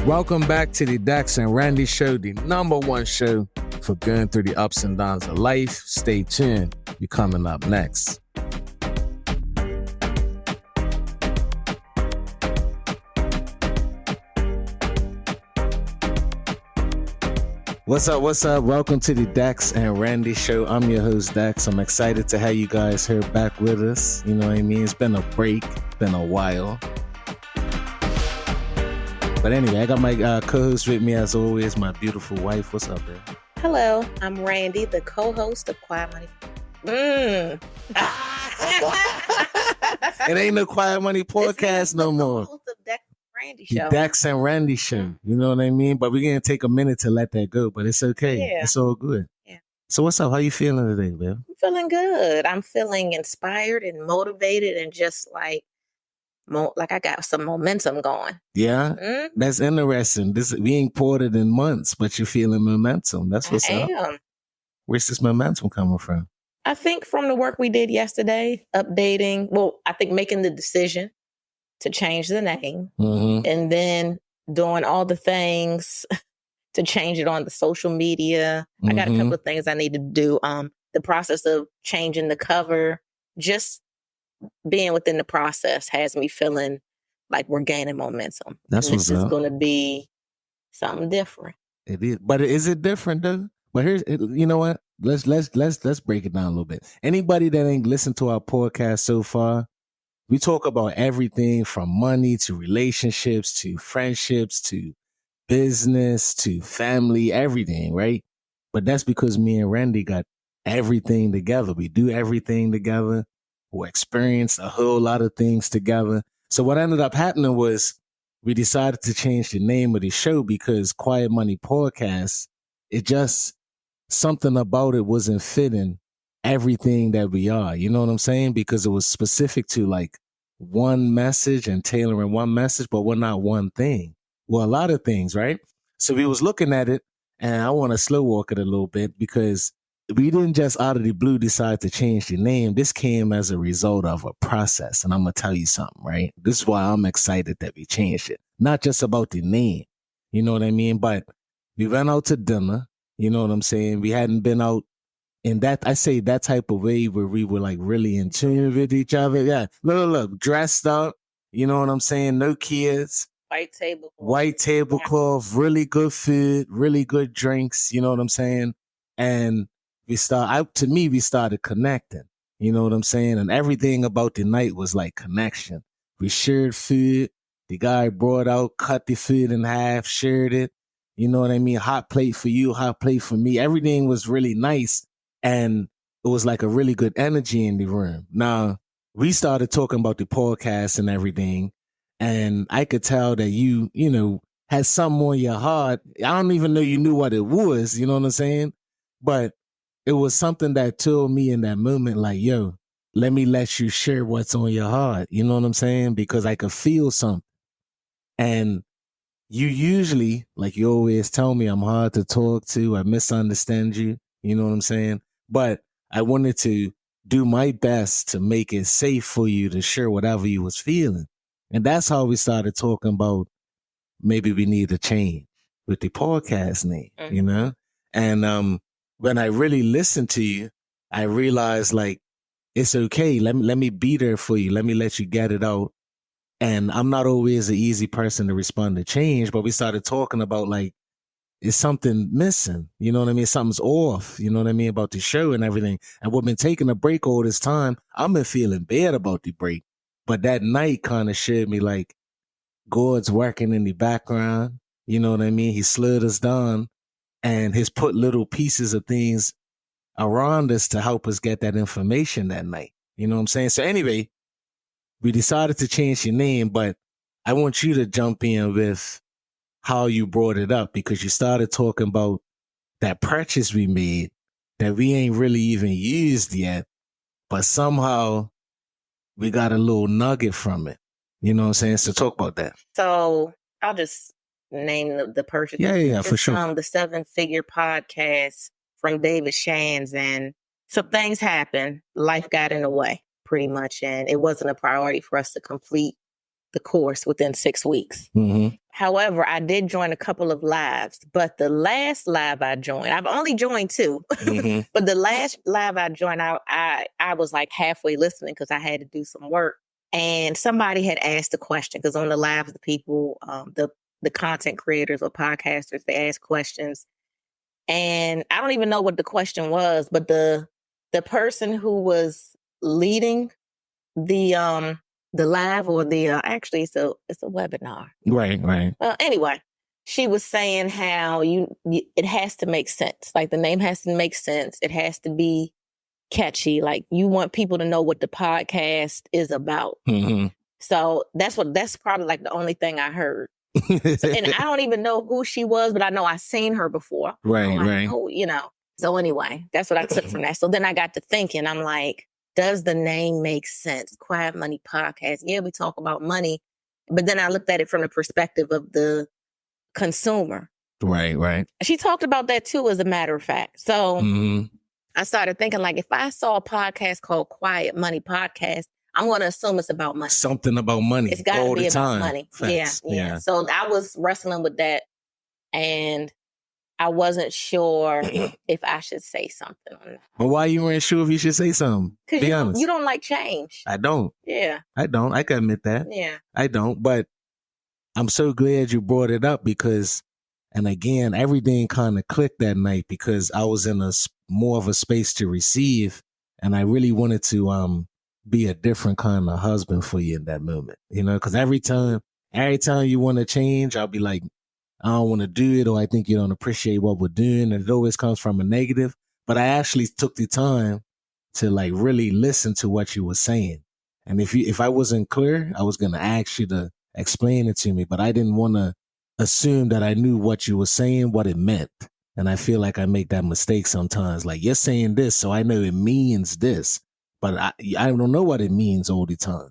Welcome back to the Dex and Randi Show, the number one show for going through the ups and downs of life. Stay tuned. We're coming up next. What's up? What's up? Welcome to the Dex and Randi Show. I'm your host, Dex. I'm excited to have you guys here back with us. You know what I mean? It's been a break, been a while. But anyway, I got my co-host with me as always, my beautiful wife. What's up, man? Hello, I'm Randi, the co-host of Quiet Money. It ain't no Quiet Money Podcast no more. Randi Show. The Dex and Randi Show. You know what I mean? But we're going to take a minute to let that go. But it's okay. Yeah. It's all good. Yeah. So what's up? How you feeling today, man? I'm feeling good. I'm feeling inspired and motivated and just like I got some momentum going. Yeah? Mm-hmm. That's interesting. We ain't poured it in months, but you're feeling momentum. That's what's up. I am. Where's this momentum coming from? I think from the work we did yesterday, making the decision to change the name, and then doing all the things to change it on the social media. I got a couple of things I need to do. The process of changing the cover, just being within the process has me feeling like we're gaining momentum. That's what's up. This is going to be something different. It is, but is it different though? But you know what? Let's break it down a little bit. Anybody that ain't listened to our podcast so far, we talk about everything from money to relationships to friendships to business to family, everything, right? But that's because me and Randi got everything together. We do everything together. We experienced a whole lot of things together. So what ended up happening was we decided to change the name of the show because Quiet Money Podcast, it just, something about it wasn't fitting everything that we are. You know what I'm saying? Because it was specific to like one message and tailoring one message, but we're not one thing. Well, a lot of things, right? So we was looking at it, and I want to slow walk it a little bit because we didn't just out of the blue decide to change the name. This came as a result of a process. And I'm going to tell you something, right? This is why I'm excited that we changed it. Not just about the name, you know what I mean? But we went out to dinner, you know what I'm saying? We hadn't been out in that, I say that type of way where we were like really in tune with each other. Yeah. Look, dressed up, you know what I'm saying? No kids. White tablecloth, really good food, really good drinks, you know what I'm saying? And we started connecting, you know what I'm saying? And everything about the night was like connection. We shared food. The guy brought out, cut the food in half, shared it. You know what I mean? Hot plate for you, hot plate for me. Everything was really nice. And it was like a really good energy in the room. Now, we started talking about the podcast and everything. And I could tell that you had something on your heart. I don't even know you knew what it was, you know what I'm saying? But it was something that told me in that moment, like, yo, let me let you share what's on your heart. You know what I'm saying? Because I could feel something. And you usually, like you always tell me, I'm hard to talk to. I misunderstand you. You know what I'm saying? But I wanted to do my best to make it safe for you to share whatever you was feeling. And that's how we started talking about maybe we need a change with the podcast name, you know? And when I really listened to you, I realized like, it's okay. Let me be there for you. Let me let you get it out. And I'm not always an easy person to respond to change, but we started talking about like, is something missing? You know what I mean? Something's off, you know what I mean, about the show and everything. And we've been taking a break all this time. I've been feeling bad about the break. But that night kind of showed me like God's working in the background. You know what I mean? He slowed us down and he's put little pieces of things around us to help us get that information that night. You know what I'm saying? So anyway, we decided to change your name, but I want you to jump in with how you brought it up because you started talking about that purchase we made that we ain't really even used yet, but somehow we got a little nugget from it. You know what I'm saying? So talk about that. So I'll just name the purchase. Yeah, for sure. The 7-Figure Podcast from David Shands. And so things happened. Life got in the way pretty much. And it wasn't a priority for us to complete the course within 6 weeks. Mm-hmm. However, I did join a couple of lives, but the last live I joined, I've only joined 2, Mm-hmm. but the last live I joined, I was like halfway listening because I had to do some work. And somebody had asked a question because on the live, the people, the content creators or podcasters, they ask questions. And I don't even know what the question was, but the person who was leading the live or actually it's a webinar. Right. Well, anyway, she was saying how it has to make sense. Like the name has to make sense. It has to be catchy. Like you want people to know what the podcast is about. Mm-hmm. So that's probably like the only thing I heard. And I don't even know who she was, but I know I've seen her before. Right. So anyway, that's what I took from that. So then I got to thinking, I'm like, does the name make sense? Quiet Money Podcast. Yeah, we talk about money. But then I looked at it from the perspective of the consumer. Right. She talked about that too, as a matter of fact. So I started thinking, like, if I saw a podcast called Quiet Money Podcast, I'm going to assume it's about money. Something about money. It's got to be about money. Facts. Yeah. So I was wrestling with that. And I wasn't sure if I should say something on that. But why you weren't sure if you should say something? Be honest. You don't like change. I don't. Yeah. I don't. I can admit that. Yeah. I don't. But I'm so glad you brought it up because, and again, everything kind of clicked that night because I was in more of a space to receive, and I really wanted to be a different kind of husband for you in that moment. Because every time you want to change, I'll be like, I don't want to do it, or I think you don't appreciate what we're doing. And it always comes from a negative. But I actually took the time to like really listen to what you were saying. And if I wasn't clear, I was going to ask you to explain it to me, but I didn't want to assume that I knew what you were saying, what it meant. And I feel like I make that mistake sometimes. Like, you're saying this, so I know it means this, but I don't know what it means all the time.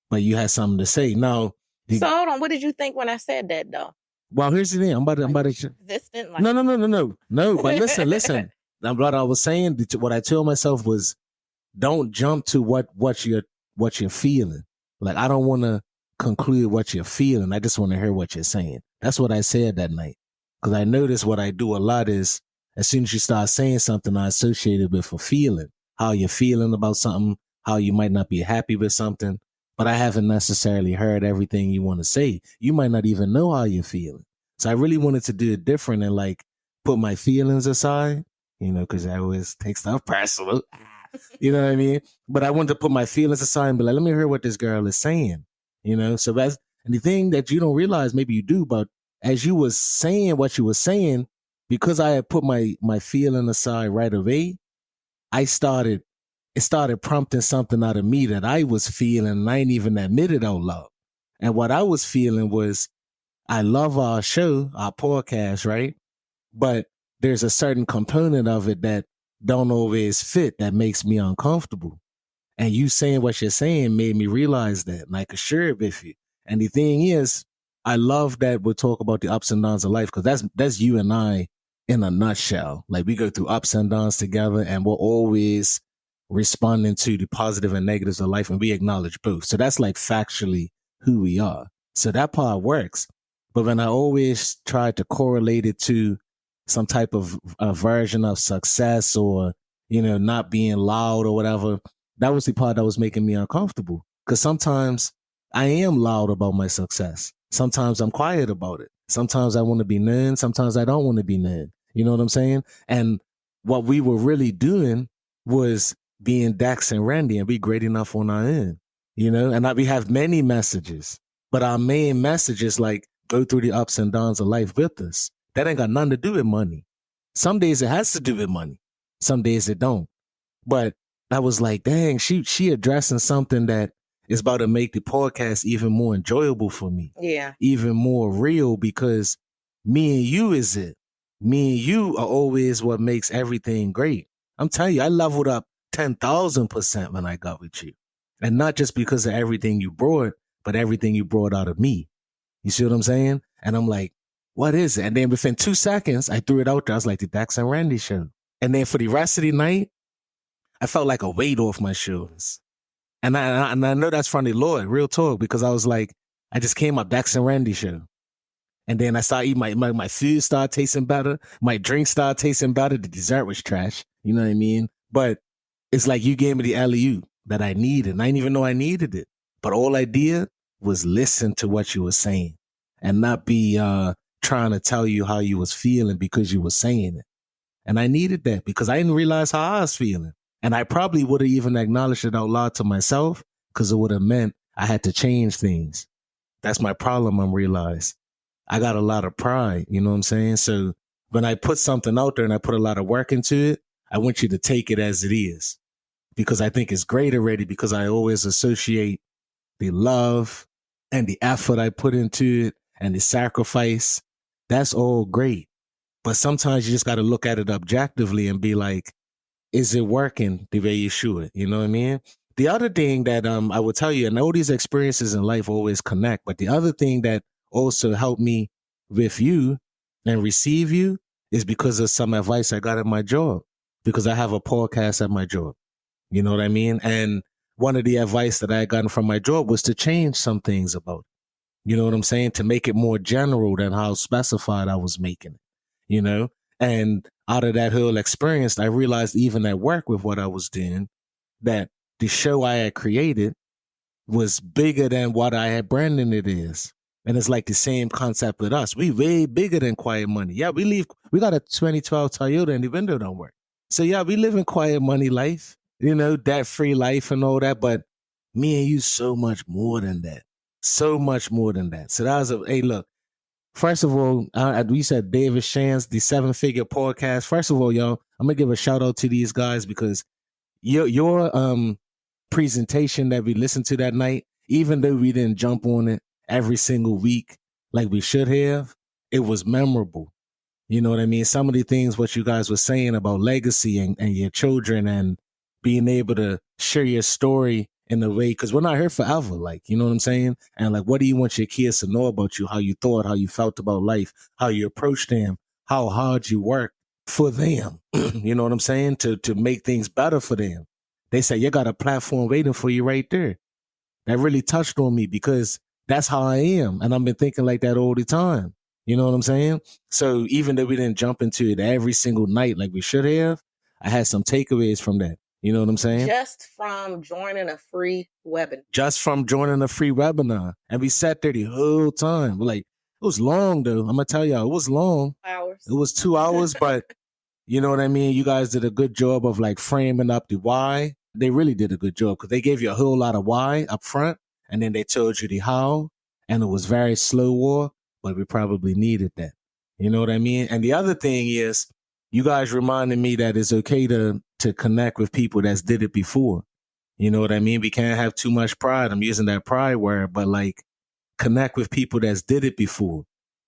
But you had something to say. Now, so hold on. What did you think when I said that, though? Well, here's the thing. I'm about to. Resistant, like... No. But listen. What I was saying, what I told myself was, don't jump to what you're feeling. Like, I don't want to conclude what you're feeling. I just want to hear what you're saying. That's what I said that night. Because I noticed what I do a lot is, as soon as you start saying something, I associate it with a feeling, how you're feeling about something, how you might not be happy with something. But I haven't necessarily heard everything you want to say. You might not even know how you're feeling. So I really wanted to do it different and like put my feelings aside, because I always take stuff personal. You know what I mean? But I wanted to put my feelings aside and be like, let me hear what this girl is saying. So and the thing that you don't realize, maybe you do, but as you was saying what you were saying, because I had put my feeling aside right away, it started prompting something out of me that I was feeling and I ain't even admit it out loud. And what I was feeling was, I love our show, our podcast, right? But there's a certain component of it that don't always fit, that makes me uncomfortable. And you saying what you're saying made me realize that, and I could share it with you. And the thing is, I love that we'll talk about the ups and downs of life, because that's you and I in a nutshell. Like, we go through ups and downs together, and we're always responding to the positive and negatives of life, and we acknowledge both. So that's like factually who we are. So that part works. But when I always try to correlate it to some type of a version of success or, not being loud or whatever, that was the part that was making me uncomfortable. Because sometimes I am loud about my success. Sometimes I'm quiet about it. Sometimes I want to be known. Sometimes I don't want to be known. You know what I'm saying? And what we were really doing was being Dex and Randi and be great enough on our own, and we have many messages, but our main message is like, go through the ups and downs of life with us. That ain't got nothing to do with money. Some days it has to do with money. Some days it don't. But I was like, dang, she addressing something that is about to make the podcast even more enjoyable for me. Yeah. Even more real, because me and you is it. Me and you are always what makes everything great. I'm telling you, I leveled up 10,000% when I got with you. And not just because of everything you brought, but everything you brought out of me. You see what I'm saying? And I'm like, what is it? And then within 2 seconds, I threw it out there. I was like, the Dex and Randi Show. And then for the rest of the night, I felt like a weight off my shoulders. And I know that's from the Lord, real talk, because I was like, I just came up, Dex and Randi Show. And then I started eating my food started tasting better. My drink started tasting better. The dessert was trash. You know what I mean? But it's like you gave me the alley-oop that I needed. And I didn't even know I needed it. But all I did was listen to what you were saying and not be trying to tell you how you was feeling because you were saying it. And I needed that because I didn't realize how I was feeling. And I probably would have even acknowledged it out loud to myself because it would have meant I had to change things. That's my problem, I realized. I got a lot of pride, you know what I'm saying? So when I put something out there and I put a lot of work into it, I want you to take it as it is because I think it's great already because I always associate the love and the effort I put into it and the sacrifice. That's all great. But sometimes you just got to look at it objectively and be like, is it working the way you should? You know what I mean? The other thing that I will tell you, and all these experiences in life always connect, but the other thing that also helped me with you and receive you is because of some advice I got at my job, because I have a podcast at my job. You know what I mean? And one of the advice that I had gotten from my job was to change some things about it. You know what I'm saying? To make it more general than how specified I was making it, you know? And out of that whole experience, I realized even at work with what I was doing, that the show I had created was bigger than what I had branded it is. And it's like the same concept with us. We way bigger than Quiet Money. Yeah, we got a 2012 Toyota and the window don't work. So yeah, we live in quiet money life, you know, debt-free life and all that. But me and you so much more than that. So much more than that. So that was hey, look, first of all, we said David Shands, the 7-figure podcast. First of all, y'all, I'm going to give a shout out to these guys because your presentation that we listened to that night, even though we didn't jump on it every single week like we should have, it was memorable. You know what I mean? Some of the things what you guys were saying about legacy and your children and being able to share your story in a way, because we're not here forever, like, you know what I'm saying? And like, what do you want your kids to know about you, how you thought, how you felt about life, how you approached them, how hard you worked for them, you know what I'm saying? To make things better for them. They say, you got a platform waiting for you right there. That really touched on me because that's how I am. And I've been thinking like that all the time. You know what I'm saying? So even though we didn't jump into it every single night like we should have, I had some takeaways from that. You know what I'm saying? Just from joining a free webinar. Just from joining a free webinar. And we sat there the whole time. Like, it was long though. I'm going to tell y'all, it was long. Hours. It was 2 hours, but you know what I mean? You guys did a good job of like framing up the why. They really did a good job because they gave you a whole lot of why up front. And then they told you the how. And it was very slow war, but we probably needed that. You know what I mean? And the other thing is, you guys reminded me that it's okay to connect with people that's did it before. You know what I mean? We can't have too much pride. I'm using that pride word, but like connect with people that's did it before.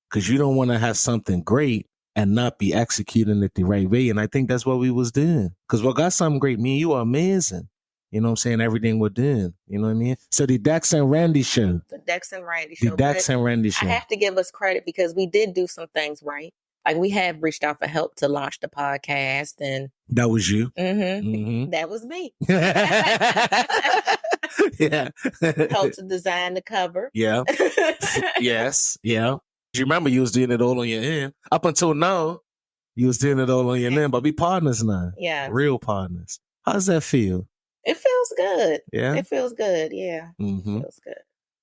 Because you don't want to have something great and not be executing it the right way. And I think that's what we was doing. Because we got something great. Me and you are amazing. You know what I'm saying? Everything we're doing. You know what I mean? So the Dex and Randi Show. The Dex and Randi Show. The Dex and Randi Show. I have to give us credit because we did do some things right. Like we have reached out for help to launch the podcast, and that was you. That was me. Yeah. Helped to design the cover. Yeah. Yes. Yeah. You remember you was doing it all on your end. Up until now, you was doing it all on your end, but we partners now. Yeah. Real partners. How does that feel? It feels good. Yeah. It feels good. Yeah. It feels good.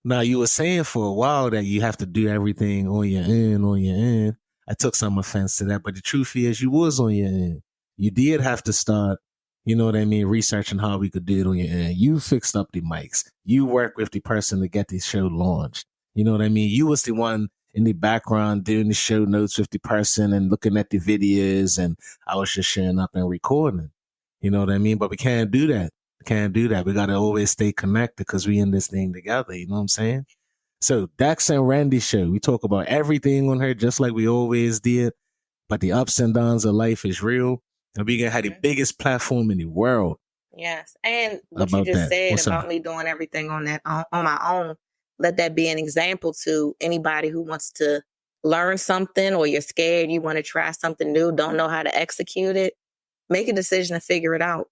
Now you were saying for a while that you have to do everything on your end. I took some offense to that, but the truth is you was on your end. You did have to start, you know what I mean, researching how we could do it on your end. You fixed up the mics. You worked with the person to get the show launched. You know what I mean? You was the one in the background doing the show notes with the person and looking at the videos, and I was just sharing up and recording. You know what I mean? But we can't do that. We got to always stay connected because we in this thing together. You know what I'm saying? So Dex and Randi Show, we talk about everything on her just like we always did. But the ups and downs of life is real. And we can have the biggest platform in the world. Yes. And what you just said about me doing everything on my own, let that be an example to anybody who wants to learn something, or you're scared, you want to try something new, don't know how to execute it. Make a decision to figure it out.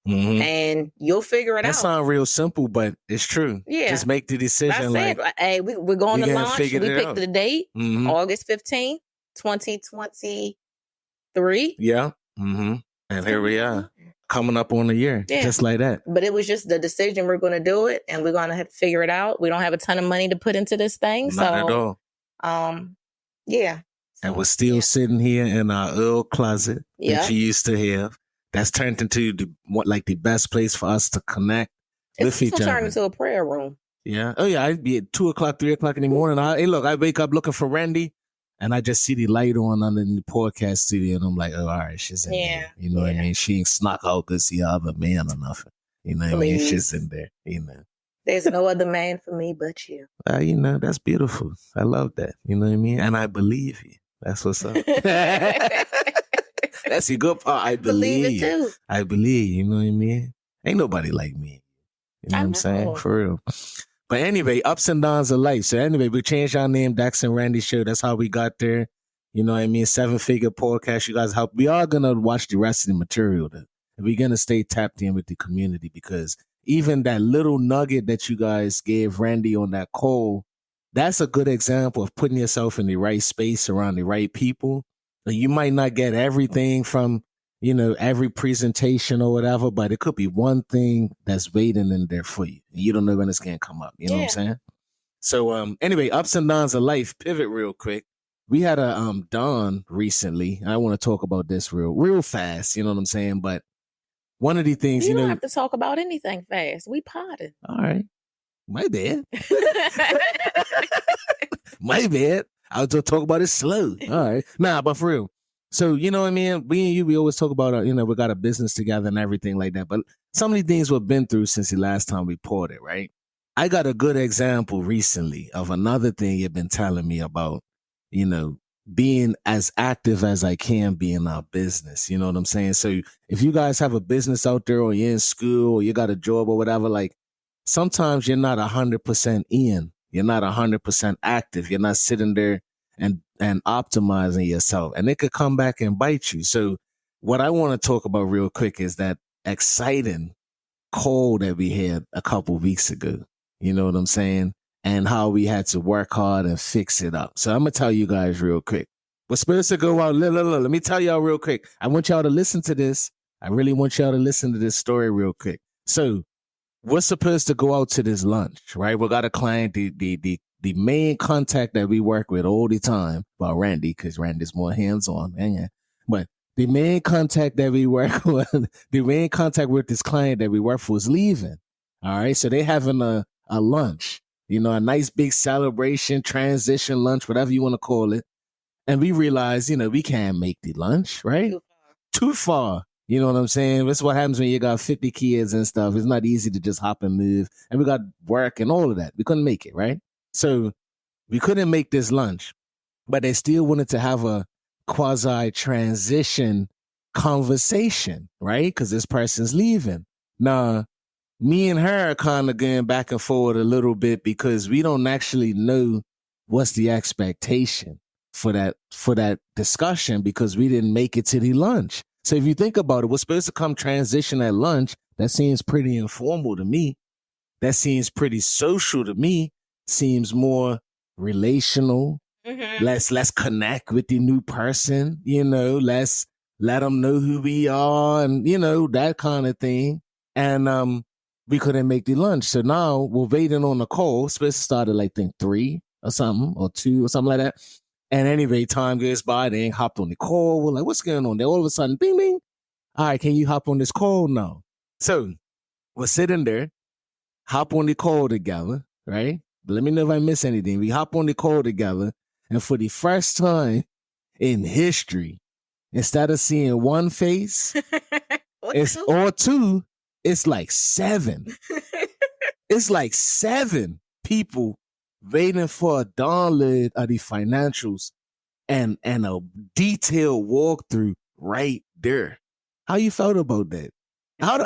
and you'll figure it out. That sounds real simple, but it's true. Yeah. Just make the decision. Like, hey, we're going to launch. We picked the date, August 15th, 2023. Yeah. And here we are. Coming up on a year, just like that. But it was just the decision. We're going to do it, and we're going to have to figure it out. We don't have a ton of money to put into this thing. Not at all. Yeah. And we're still sitting here in our old closet that you used to have. That's turned into the best place for us to connect with each other. It's turned into a prayer room. Yeah. Oh, yeah. I'd be at 2 o'clock, 3 o'clock in the morning. I wake up looking for Randy, and I just see the light on under the podcast studio, and I'm like, oh, all right, she's in there. You know what I mean? She ain't snuck out to see other man or nothing. You know what I mean? She's in there. You know. There's no other man for me but you. You know, that's beautiful. I love that. You know what I mean? And I believe you. That's what's up. That's the good part. I believe it too. I believe, you know what I mean? Ain't nobody like me. You know what I'm saying? For real. But anyway, ups and downs of life. So anyway, we changed our name, Dex and Randi Show. That's how we got there. You know what I mean? 7-figure podcast. You guys help. We are going to watch the rest of the material. We're going to stay tapped in with the community, because even that little nugget that you guys gave Randy on that call, that's a good example of putting yourself in the right space around the right people. You might not get everything from, you know, every presentation or whatever, but it could be one thing that's waiting in there for you. You don't know when it's going to come up. You know what I'm saying? So anyway, ups and downs of life. Pivot real quick. We had a Dawn recently. I want to talk about this real fast. You know what I'm saying? But one of the things, you don't have to talk about anything fast. We potted. All right. My bad. My bad. I'll just talk about it slow. All right. Nah, but for real. So, you know what I mean? We and you, we always talk about, we got a business together and everything like that. But some of the things we've been through since the last time we poured it, right? I got a good example recently of another thing you've been telling me about, being as active as I can be in our business. You know what I'm saying? So if you guys have a business out there, or you're in school, or you got a job or whatever, like sometimes you're not 100% in. You're not 100% active. You're not sitting there and optimizing yourself, and it could come back and bite you. So what I want to talk about real quick is that exciting call that we had a couple weeks ago. You know what I'm saying? And how we had to work hard and fix it up. So I'm going to tell you guys real quick. We're supposed to go out. Let me tell y'all real quick. I want y'all to listen to this. I really want y'all to listen to this story real quick. So we're supposed to go out to this lunch, right? We got a client, the main contact that we work with all the time, well, Randy, because Randy's more hands-on, man. But the main contact that we work with, the main contact with this client that we work for is leaving. All right. So they having a lunch, a nice big celebration, transition lunch, whatever you want to call it. And we realize, we can't make the lunch, right? Too far. You know what I'm saying? That's what happens when you got 50 kids and stuff. It's not easy to just hop and move. And we got work and all of that. We couldn't make it, right? So we couldn't make this lunch, but they still wanted to have a quasi-transition conversation, right? Because this person's leaving. Now, me and her are kind of going back and forth a little bit because we don't actually know what's the expectation for that discussion, because we didn't make it to the lunch. So if you think about it, we're supposed to come transition at lunch. That seems pretty informal to me. That seems pretty social to me. Seems more relational. Mm-hmm. Let's connect with the new person, let's let them know who we are and, that kind of thing. And we couldn't make the lunch. So now we're waiting on the call. It's supposed to start at 3 or something, or 2 or something like that. And anyway, time goes by. They ain't hopped on the call. We're like, what's going on? Then all of a sudden, bing, bing. All right, can you hop on this call now? So we're sitting there, hop on the call together, right? But let me know if I miss anything. We hop on the call together. And for the first time in history, instead of seeing one face, or two, it's like 7. It's like 7 people waiting for a download of the financials and a detailed walkthrough right there. How you felt about that? How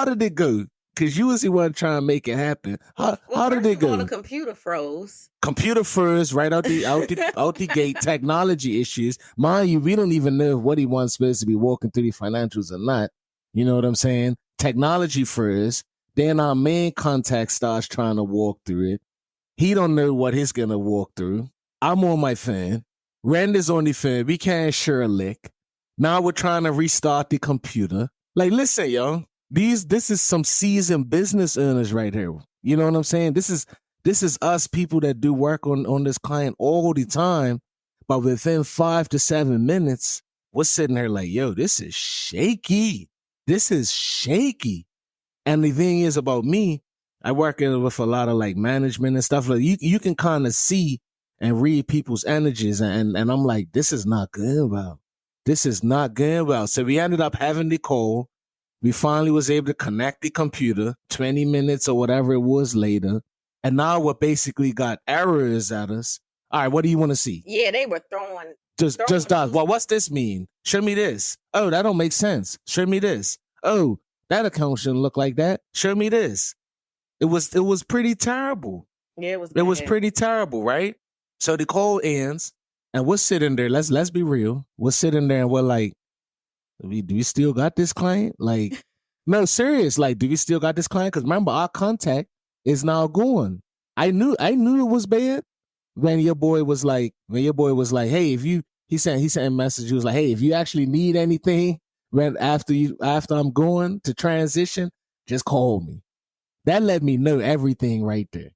did it go? Because you was the one trying to make it happen. How did it go? The computer froze. Computer froze right out the gate. Technology issues. Mind you, we don't even know if what he wants supposed to be walking through the financials or not. You know what I'm saying? technology first. Then our main contact starts trying to walk through it. He don't know what he's going to walk through. I'm on my phone. Rand is on the phone. We can't share a lick. Now we're trying to restart the computer. Like, listen, yo, this is some seasoned business owners right here. You know what I'm saying? This is us people that do work on this client all the time. But within 5 to 7 minutes, we're sitting there like, yo, this is shaky. This is shaky. And the thing is about me, I work with a lot of like management and stuff. Like you can kind of see and read people's energies. And I'm like, this is not going well. This is not going well. So we ended up having the call. We finally was able to connect the computer 20 minutes or whatever it was later. And now we basically got errors at us. All right, what do you want to see? Yeah, they were throwing. Just does. Well, what's this mean? Show me this. Oh, that don't make sense. Show me this. Oh, that account shouldn't look like that. Show me this. It was pretty terrible. Yeah, it was. It was pretty terrible, right? So the call ends, and we're sitting there. Let's be real. We're sitting there, and we're like, do we still got this client? Like, no, serious. Like, do we still got this client? Because remember, our contact is now gone. I knew it was bad when your boy was like, hey, if you, he sent a message. He was like, hey, if you actually need anything when after I'm going to transition, just call me. That let me know everything right there.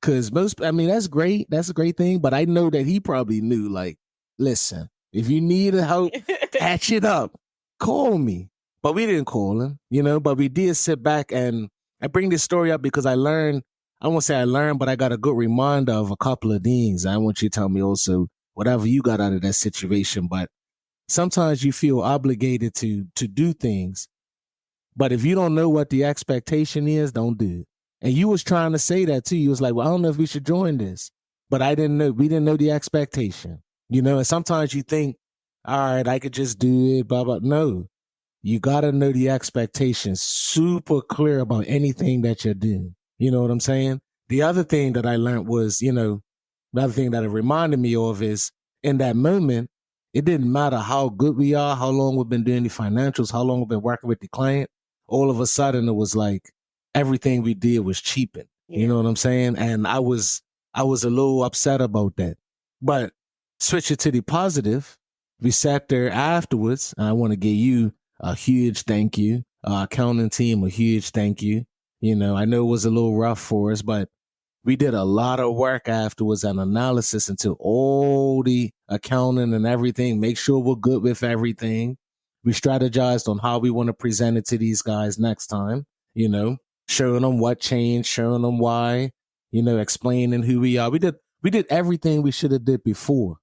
Cause that's great. That's a great thing. But I know that he probably knew, like, listen, if you need help, patch it up, call me. But we didn't call him, but we did sit back, and I bring this story up because I won't say I learned, but I got a good reminder of a couple of things. I want you to tell me also whatever you got out of that situation. But sometimes you feel obligated to do things. But if you don't know what the expectation is, don't do it. And you was trying to say that too. You was like, well, I don't know if we should join this. But I didn't know. We didn't know the expectation. And sometimes you think, all right, I could just do it, blah, blah. No, you got to know the expectation, super clear about anything that you're doing. You know what I'm saying? The other thing that I learned was, the other thing that it reminded me of is in that moment, it didn't matter how good we are, how long we've been doing the financials, how long we've been working with the client. All of a sudden, it was like everything we did was cheapened. Yeah. You know what I'm saying? And I was a little upset about that. But switch it to the positive. We sat there afterwards, and I want to give you a huge thank you. Our accounting team, a huge thank you. I know it was a little rough for us, but we did a lot of work afterwards and analysis into all the accounting and everything. Make sure we're good with everything. We strategized on how we want to present it to these guys next time, showing them what changed, showing them why, explaining who we are. We did everything we should have did before.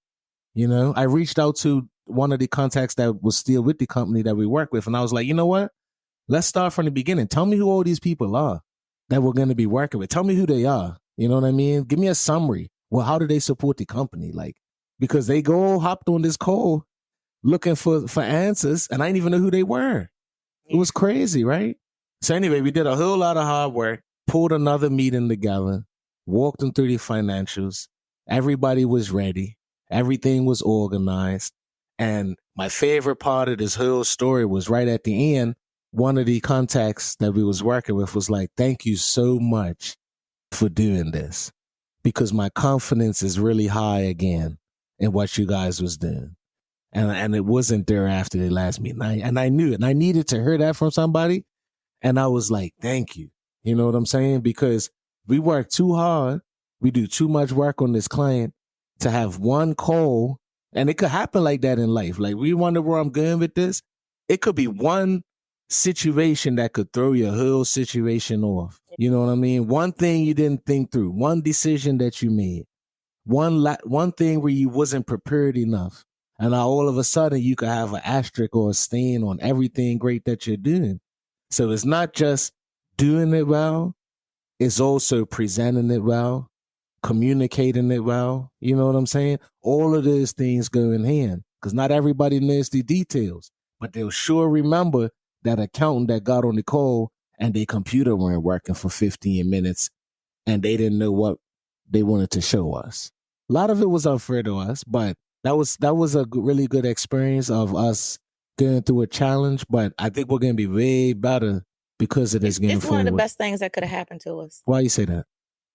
I reached out to one of the contacts that was still with the company that we work with. And I was like, you know what? Let's start from the beginning. Tell me who all these people are that we're going to be working with. Tell me who they are. You know what I mean? Give me a summary. Well, how do they support the company? Like, because they hopped on this call looking for answers, and I didn't even know who they were. It was crazy, right? So anyway, we did a whole lot of hard work, pulled another meeting together, walked them through the financials. Everybody was ready. Everything was organized. And my favorite part of this whole story was right at the end. One of the contacts that we was working with was like, thank you so much for doing this, because my confidence is really high again in what you guys was doing. And it wasn't there after the last meeting. And I knew it. And I needed to hear that from somebody. And I was like, thank you. You know what I'm saying? Because we work too hard. We do too much work on this client to have one call. And it could happen like that in life. Like, we wonder where I'm going with this. It could be one situation that could throw your whole situation off. You know what I mean? One thing you didn't think through, one decision that you made, one thing where you wasn't prepared enough. And now all of a sudden you could have an asterisk or a stain on everything great that you're doing. So it's not just doing it well. It's also presenting it well, communicating it well. You know what I'm saying? All of those things go in hand, because not everybody knows the details, but they'll sure remember that accountant that got on the call and their computer weren't working for 15 minutes and they didn't know what they wanted to show us. A lot of it was unfair to us, but that was a really good experience of us going through a challenge. But I think we're going to be way better Because it is getting It's one of the best things that could have happened to us. Why you say that?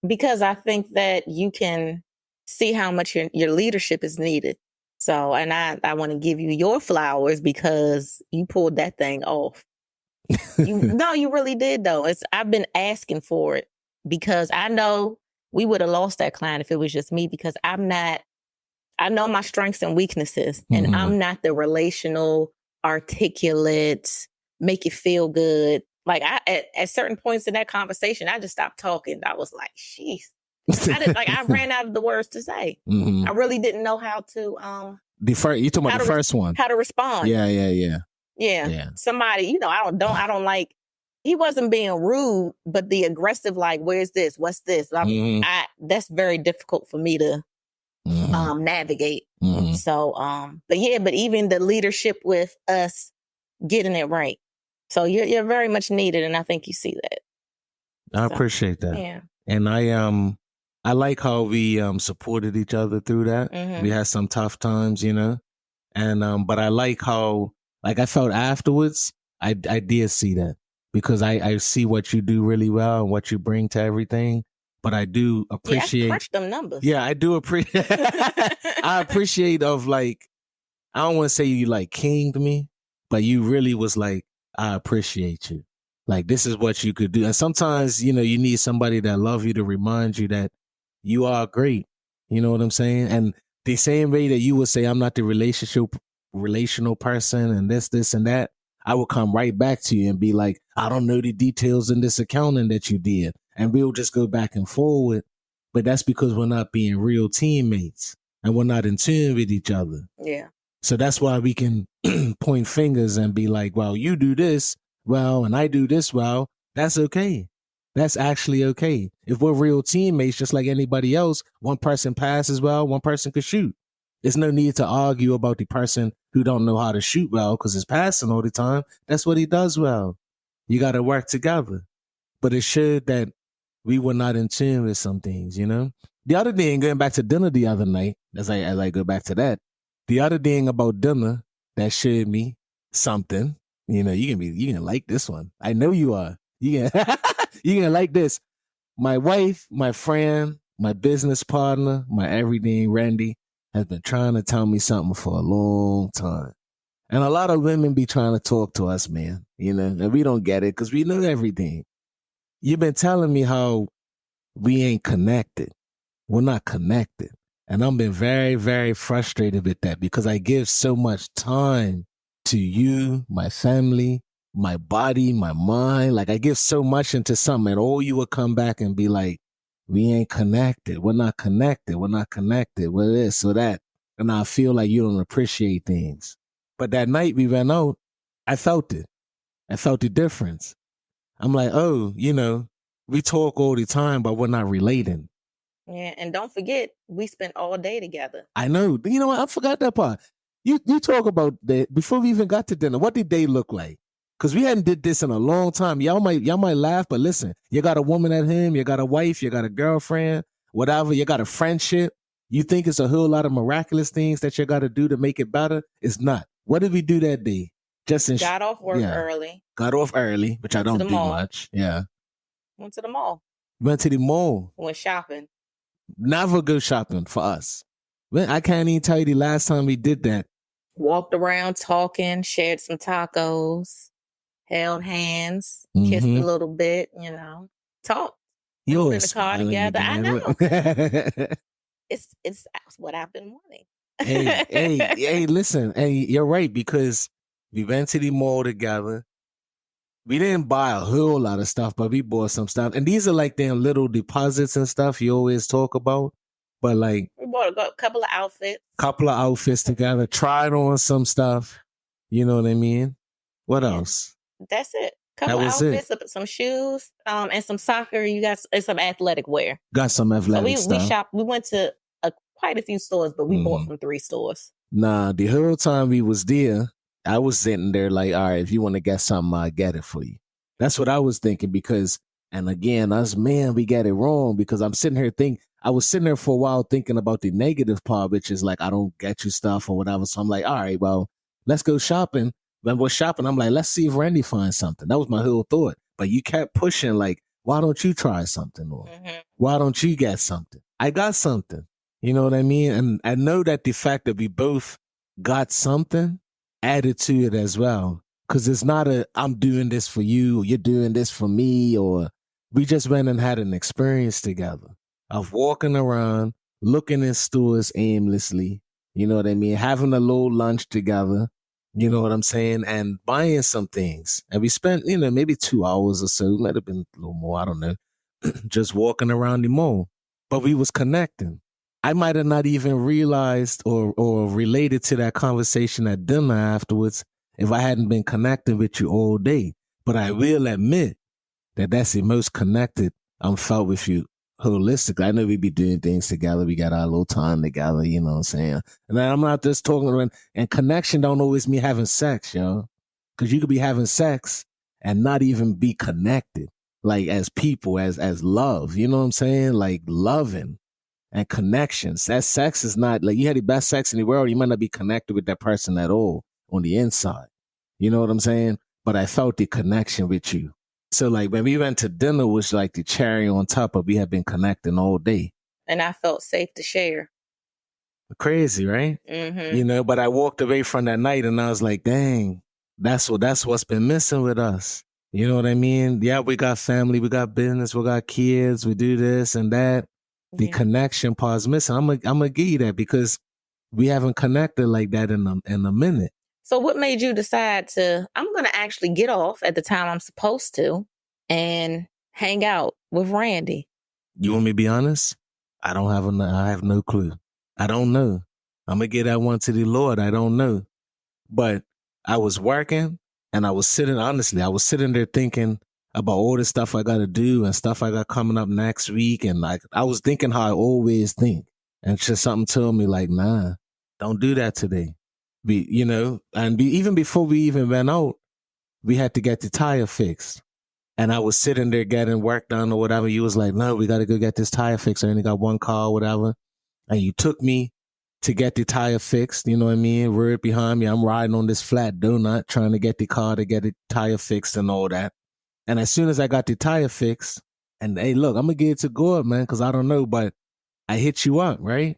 Because I think that you can see how much your leadership is needed. So, and I want to give you your flowers because you pulled that thing off. No, you really did though. I've been asking for it because I know we would have lost that client if it was just me, because I know my strengths and weaknesses, and I'm not the relational, articulate, make you feel good. Like at certain points in that conversation, I just stopped talking. I was like, "Jeez," I ran out of the words to say. I really didn't know how to. You talking about the first one? How to respond? Yeah. Somebody, I don't like. He wasn't being rude, but the aggressive, like, "Where's this? What's this?" That's very difficult for me to navigate. So, but even the leadership with us getting it right. So you're very much needed, and I think you see that. I appreciate that. Yeah. And I like how we supported each other through that. We had some tough times, and but I like how, like, I felt afterwards, I did see that, because I see what you do really well and what you bring to everything. But I do appreciate crunch them numbers. Yeah, I do appreciate. I appreciate of, like, I don't want to say you like kinged me, but you really was like, I appreciate you. Like, this is what you could do. And sometimes, you need somebody that love you to remind you that you are great. You know what I'm saying? And the same way that you would say, I'm not the relational person and this and that, I will come right back to you and be like, I don't know the details in this accounting that you did. And we'll just go back and forward. But that's because we're not being real teammates and we're not in tune with each other. Yeah. So that's why we can point fingers and be like, well, you do this well, and I do this well. That's okay. That's actually okay. If we're real teammates, just like anybody else, one person passes well, one person could shoot. There's no need to argue about the person who don't know how to shoot well because he's passing all the time. That's what he does well. You got to work together. But it showed that we were not in tune with some things, The other thing, going back to dinner the other night, as I go back to that, the other thing about dinner that showed me something, you can like this one. I know you are. You can like this. My wife, my friend, my business partner, my everything, Randy, has been trying to tell me something for a long time. And a lot of women be trying to talk to us, man, and we don't get it because we know everything. You've been telling me how we ain't connected. We're not connected. And I've been very, very frustrated with that because I give so much time to you, my family, my body, my mind. Like, I give so much into something, and all you would come back and be like, we ain't connected. We're not connected. We're not connected. We're this or that. And I feel like you don't appreciate things. But that night we went out, I felt it. I felt the difference. I'm like, oh, we talk all the time, but we're not relating. Yeah, and don't forget, we spent all day together. I know. You know what? I forgot that part. You talk about that before we even got to dinner. What did they look like? Because we hadn't did this in a long time. Y'all might laugh, but listen, you got a woman at home, you got a wife, you got a girlfriend, whatever, you got a friendship. You think it's a whole lot of miraculous things that you got to do to make it better? It's not. What did we do that day? Got off work early. Got off early, which I don't do much. Yeah. Went to the mall. Went to the mall. Went shopping. Never go shopping for us. I can't even tell you the last time we did that. Walked around talking, shared some tacos, held hands, kissed a little bit, talked. You're in the car together. I know. It's what I've been wanting. hey, listen. Hey, you're right, because we went to the mall together. We didn't buy a whole lot of stuff, but we bought some stuff. And these are like them little deposits and stuff you always talk about. But like, we bought a couple of outfits together, tried on some stuff. You know what I mean? What else? That's it. Couple of outfits, some shoes, and some soccer. You got some athletic wear. Got some athletic stuff. We shopped. We went to quite a few stores, but we bought from 3 stores. Nah, the whole time we was there, I was sitting there like, all right, if you want to get something, I'll get it for you. That's what I was thinking because, and again, us men, we get it wrong because I was sitting there for a while thinking about the negative part, which is like, I don't get you stuff or whatever. So I'm like, all right, well, let's go shopping. When we're shopping, I'm like, let's see if Randy finds something. That was my whole thought. but you kept pushing like, why don't you try something? Or why don't you get something? I got something. You know what I mean? And I know that the fact that we both got something added to it as well. Because it's not I'm doing this for you, or you're doing this for me, or we just went and had an experience together of walking around, looking in stores aimlessly, you know what I mean? Having a little lunch together, you know what I'm saying? And buying some things. And we spent, maybe 2 hours or so, might have been a little more, I don't know, just walking around the mall. But we was connecting. I might have not even realized or related to that conversation at dinner afterwards if I hadn't been connecting with you all day. But I will admit that that's the most connected I'm felt with you holistically. I know we be doing things together. We got our little time together, you know what I'm saying? And I'm not just talking about, and connection don't always mean having sex, yo. Because you could be having sex and not even be connected, like as people, as love, you know what I'm saying? Like loving. And connections. That sex is not like you had the best sex in the world. You might not be connected with that person at all on the inside. You know what I'm saying? But I felt the connection with you. So like when we went to dinner was like the cherry on top of we had been connecting all day. And I felt safe to share. Crazy, right? Mm-hmm. But I walked away from that night and I was like, dang, that's what's been missing with us. You know what I mean? Yeah, we got family, we got business, we got kids, we do this and that. The connection part is missing. I'm gonna give you that because we haven't connected like that in a minute. So what made you decide I'm going to actually get off at the time I'm supposed to and hang out with Randy? You want me to be honest? I have no clue. I don't know. I'm gonna give that one to the Lord. I don't know. But I was working and I was sitting there thinking about all the stuff I got to do and stuff I got coming up next week. And like, I was thinking how I always think. And just something told me like, nah, don't do that today. Even before we even went out, we had to get the tire fixed. And I was sitting there getting work done or whatever. You was like, no, we got to go get this tire fixed. I only got one car or whatever. And you took me to get the tire fixed. You know what I mean? Word behind me. I'm riding on this flat donut trying to get the car to get the tire fixed and all that. And as soon as I got the tire fixed, and hey, look, I'm going to get it to God, man, because I don't know, but I hit you up, right?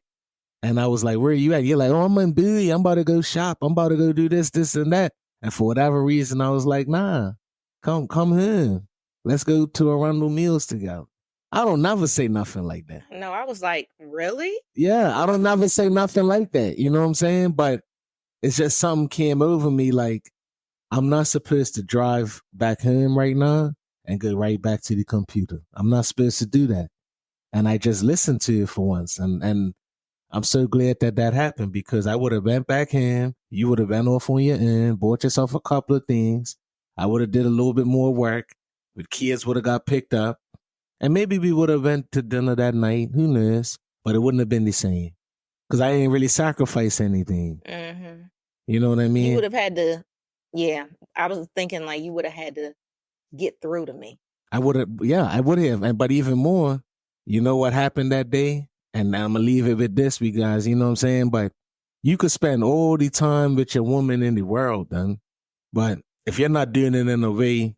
And I was like, where are you at? You're like, oh, I'm in Bowie. I'm about to go shop. I'm about to go do this, and that. And for whatever reason, I was like, nah, come here. Let's go to Arundel Mills together. I don't never say nothing like that. No, I was like, really? Yeah, I don't never say nothing like that. You know what I'm saying? But it's just something came over me like, I'm not supposed to drive back home right now and go right back to the computer. I'm not supposed to do that. And I just listened to it for once. And I'm so glad that happened because I would have went back home. You would have went off on your end, bought yourself a couple of things. I would have did a little bit more work. The kids would have got picked up. And maybe we would have went to dinner that night. Who knows? But it wouldn't have been the same because I didn't really sacrifice anything. Mm-hmm. You know what I mean? You would have had to. Yeah, I was thinking like you would have had to get through to me. I would have. But even more, you know what happened that day? And I'm going to leave it with this, you guys, you know what I'm saying? But you could spend all the time with your woman in the world, then. But if you're not doing it in a way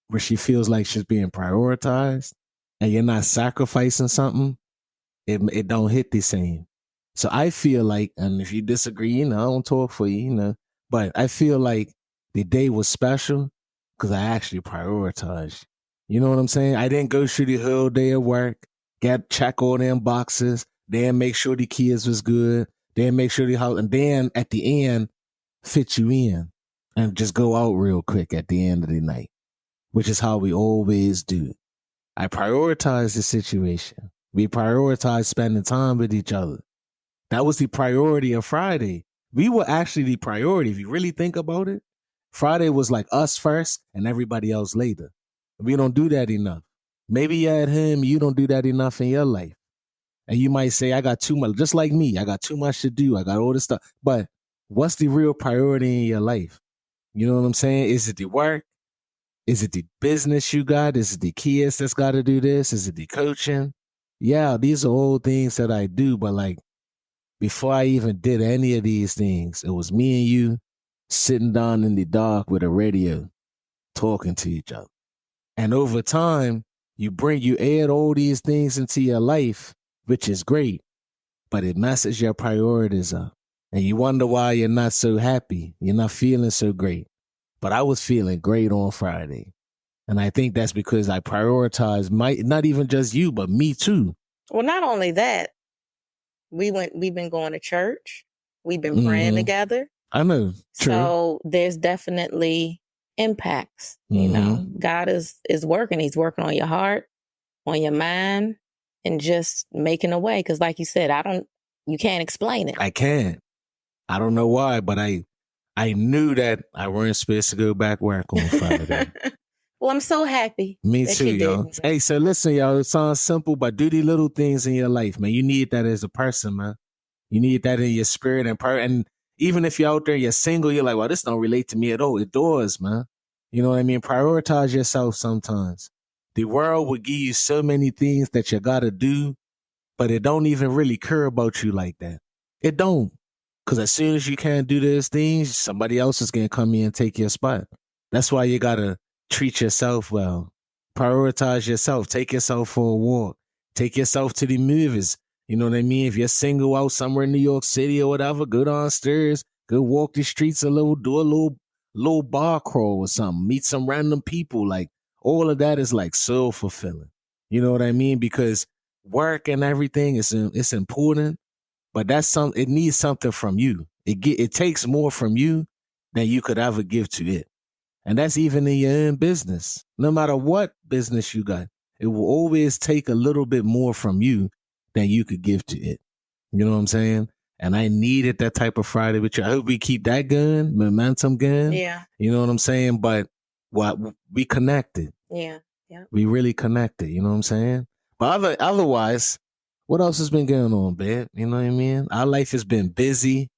where she feels like she's being prioritized and you're not sacrificing something, it don't hit the same. So I feel like, and if you disagree, I don't talk for you, but I feel like the day was special because I actually prioritized. You know what I'm saying? I didn't go through the whole day of work, check all them boxes, then make sure the kids was good, then make sure the house, and then at the end, fit you in and just go out real quick at the end of the night, which is how we always do. I prioritize the situation. We prioritize spending time with each other. That was the priority of Friday. We were actually the priority. If you really think about it, Friday was like us first and everybody else later. We don't do that enough. Maybe at him, you don't do that enough in your life. And you might say, I got too much, just like me. I got too much to do. I got all this stuff. But what's the real priority in your life? You know what I'm saying? Is it the work? Is it the business you got? Is it the kids that's got to do this? Is it the coaching? Yeah, these are all things that I do. But like, before I even did any of these things, it was me and you sitting down in the dark with a radio talking to each other. And over time, you add all these things into your life, which is great, but it messes your priorities up. And you wonder why you're not so happy. You're not feeling so great. But I was feeling great on Friday. And I think that's because I prioritized not even just you, but me too. Well, not only that, we've been going to church. We've been praying together. I know. True. So there's definitely impacts. You know, God is working. He's working on your heart, on your mind, and just making a way. Because like you said, you can't explain it. I can't. I don't know why, but I knew that I weren't supposed to go back work on Friday. Well, I'm so happy. Me too, y'all. Hey, so listen, y'all, it sounds simple, but do the little things in your life, man. You need that as a person, man. You need that in your spirit and even if you're out there, you're single, you're like, well, this don't relate to me at all. It does, man. You know what I mean? Prioritize yourself sometimes. The world will give you so many things that you got to do, but it don't even really care about you like that. It don't. Because as soon as you can't do those things, somebody else is going to come in and take your spot. That's why you got to treat yourself well. Prioritize yourself. Take yourself for a walk. Take yourself to the movies. You know what I mean? If you're single out somewhere in New York City or whatever, go downstairs, go walk the streets do a little bar crawl or something. Meet some random people. Like, all of that is like so fulfilling. You know what I mean? Because work and everything it's important. But it needs something from you. It takes more from you than you could ever give to it. And that's even in your own business. No matter what business you got, it will always take a little bit more from you than you could give to it. You know what I'm saying? And I needed that type of Friday with you. I hope we keep that going, momentum going. Yeah. You know what I'm saying? But we connected. Yeah. Yeah. We really connected. You know what I'm saying? But otherwise, what else has been going on, babe? You know what I mean? Our life has been busy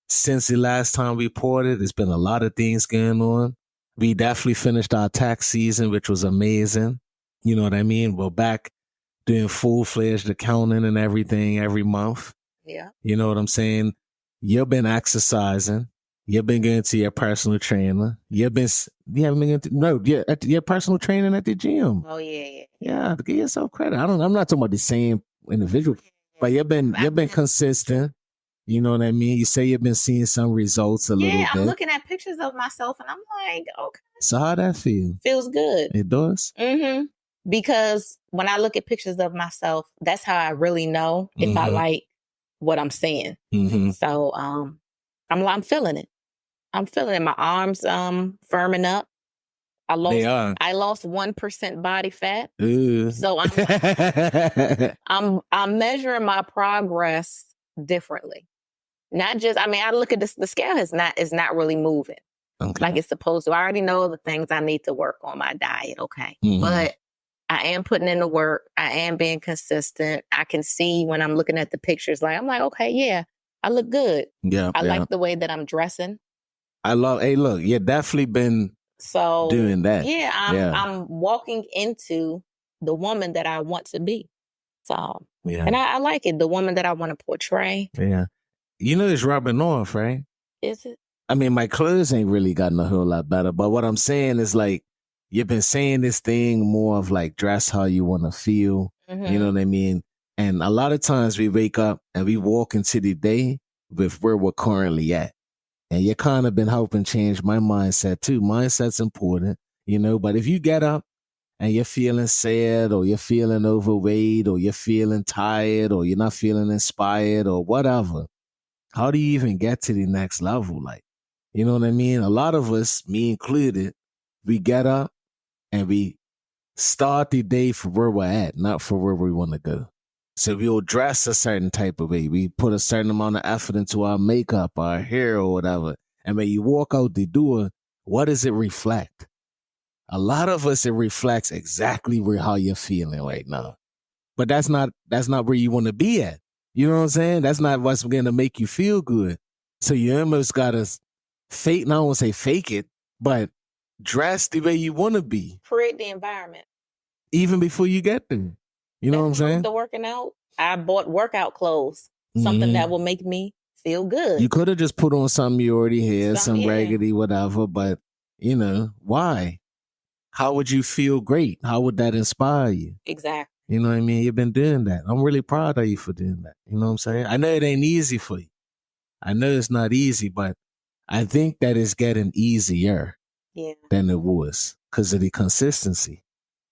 since the last time we reported. There's been a lot of things going on. We definitely finished our tax season, which was amazing. You know what I mean? We're back doing full-fledged accounting and everything every month. Yeah. You know what I'm saying? You've been exercising. You've been going to your personal trainer. You haven't been your personal training at the gym. Oh, yeah. Yeah, give yourself credit. I'm not talking about the same individual, but you've been consistent. You know what I mean? You say you've been seeing some results a little bit. Yeah, I'm looking at pictures of myself and I'm like, okay. So how that feel? Feels good. It does? Mm-hmm. Because when I look at pictures of myself, that's how I really know if I like what I'm seeing. Mm-hmm. So I'm feeling it. I'm feeling it. My arms firming up. I lost 1% body fat. Ooh. So I'm measuring my progress differently. Not just, I look at the scale is not really moving like it's supposed to. I already know the things I need to work on my diet. Okay. Mm-hmm. But I am putting in the work. I am being consistent. I can see when I'm looking at the pictures, I'm like, okay, yeah, I look good. Yeah. I like the way that I'm dressing. Look, you definitely been doing that. Yeah, I'm walking into the woman that I want to be. So, and I like it. The woman that I want to portray. Yeah. You know it's rubbing off, right? Is it? My clothes ain't really gotten a whole lot better, but what I'm saying is you've been saying this thing more of dress how you want to feel. Mm-hmm. You know what I mean? And a lot of times we wake up and we walk into the day with where we're currently at. And you kind of been helping change my mindset too. Mindset's important, but if you get up and you're feeling sad or you're feeling overweight or you're feeling tired or you're not feeling inspired or whatever, how do you even get to the next level? You know what I mean? A lot of us, me included, we get up and we start the day for where we're at, not for where we want to go. So we'll dress a certain type of way. We put a certain amount of effort into our makeup, our hair or whatever. And when you walk out the door, what does it reflect? A lot of us, it reflects exactly how you're feeling right now. But that's not where you want to be at. You know what I'm saying? That's not what's going to make you feel good. So you almost got to I don't want to say fake it, but dress the way you want to be. Create the environment. Even before you get there. You know what I'm saying? The working out, I bought workout clothes, something that will make me feel good. You could have just put on something you already had, some raggedy, whatever, but, why? how would you feel great? How would that inspire you? Exactly. You know what I mean? You've been doing that. I'm really proud of you for doing that. You know what I'm saying? I know it ain't easy for you. I know it's not easy, but I think that it's getting easier than it was because of the consistency